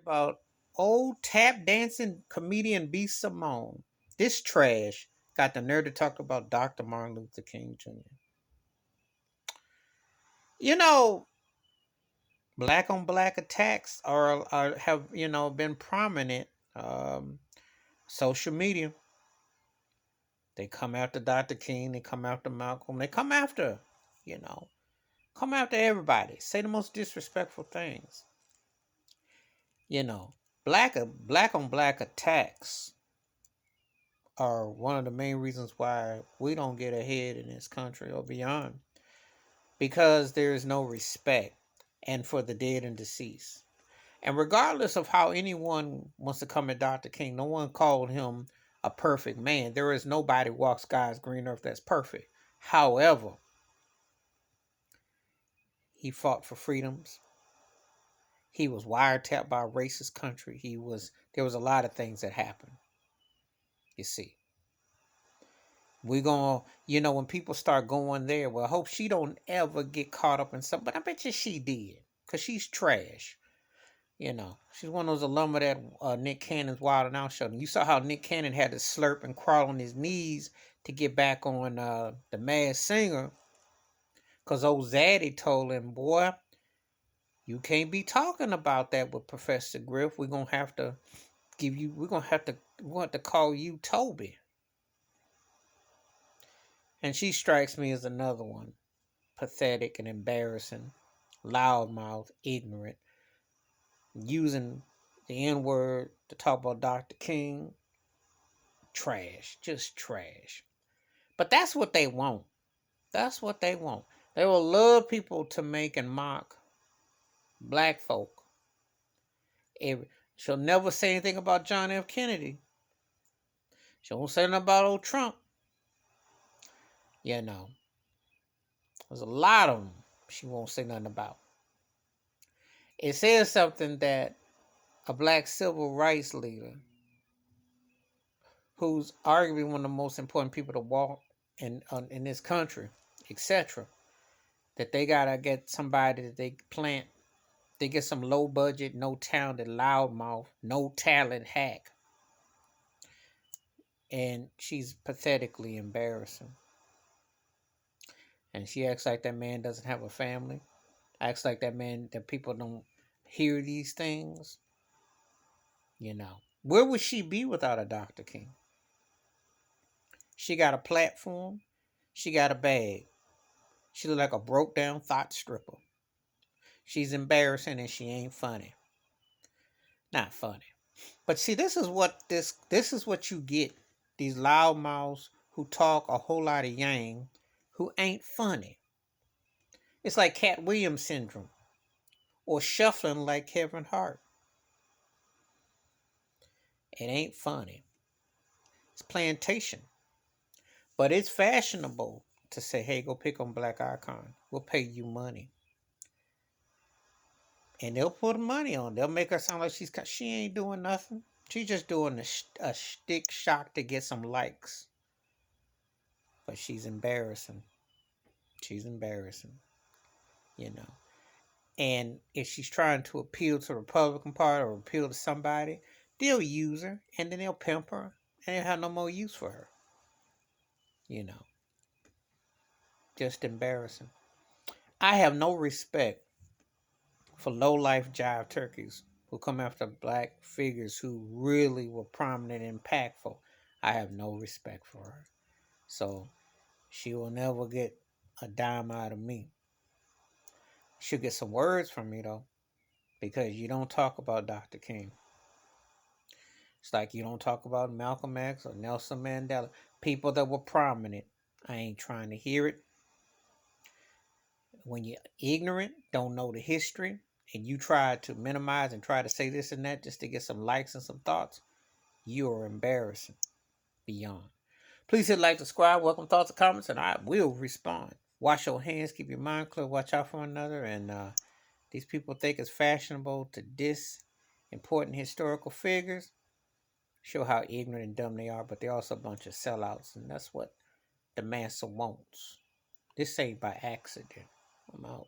about old tap dancing comedian B Simone. This trash got the nerve to talk about Dr. Martin Luther King Jr. You know, black on black attacks are have been prominent. Social media. They come after Dr. King. They come after Malcolm. They you know, come after everybody. Say the most disrespectful things. You know, black on black attacks are one of the main reasons why we don't get ahead in this country or beyond, because there is no respect and for the dead and deceased. And regardless of how anyone wants to come at Dr. King, no one called him a perfect man. There is nobody walks God's green earth that's perfect. However, he fought for freedoms. He was wiretapped by a racist country. There was a lot of things that happened. You see, we gonna, when people start going there, well, I hope she don't ever get caught up in something. But I bet you she did, cause she's trash. She's one of those alum of that Nick Cannon's Wild and Out show. And you saw how Nick Cannon had to slurp and crawl on his knees to get back on the Masked Singer, cause old Zaddy told him, boy, you can't be talking about that with Professor Griff. We're gonna have to call you Toby. And she strikes me as another one. Pathetic and embarrassing, loudmouth, ignorant, using the N-word to talk about Dr. King. Trash. Just trash. But that's what they want. That's what they want. They will love people to make and mock black folk. She'll never say anything about John F. Kennedy. She won't say nothing about old Trump. There's a lot of them she won't say nothing about. It says something that a black civil rights leader, who's arguably one of the most important people to walk in this country, etc., that they gotta get somebody that they get some low budget, no talented loudmouth, no talent hack. And she's pathetically embarrassing. And she acts like that man doesn't have a family. Acts like that people don't hear these things. Where would she be without a Dr. King? She got a platform. She got a bag. She look like a broke down thought stripper. She's embarrassing and she ain't funny. Not funny. But see, this is what you get. These loudmouths who talk a whole lot of yang, who ain't funny. It's like Cat Williams syndrome, or shuffling like Kevin Hart. It ain't funny. It's plantation. But it's fashionable to say, hey, go pick on black icon. We'll pay you money. And they'll put money on. They'll make her sound like she ain't doing nothing. She's just doing a stick shock to get some likes. But she's embarrassing. She's embarrassing. And if she's trying to appeal to the Republican Party or appeal to somebody, they'll use her and then they'll pimp her and they'll have no more use for her. Just embarrassing. I have no respect for low-life jive turkeys who come after black figures who really were prominent and impactful. I have no respect for her. So she will never get a dime out of me. She'll get some words from me, though, because you don't talk about Dr. King. It's like you don't talk about Malcolm X or Nelson Mandela, people that were prominent. I ain't trying to hear it. When you're ignorant, don't know the history, and you try to minimize and try to say this and that just to get some likes and some thoughts, you are embarrassing beyond. Please hit like, subscribe, welcome thoughts and comments, and I will respond. Wash your hands, keep your mind clear, watch out for one another, and these people think it's fashionable to diss important historical figures. Show how ignorant and dumb they are, but they're also a bunch of sellouts, and that's what the massa wants. This ain't by accident. I'm out.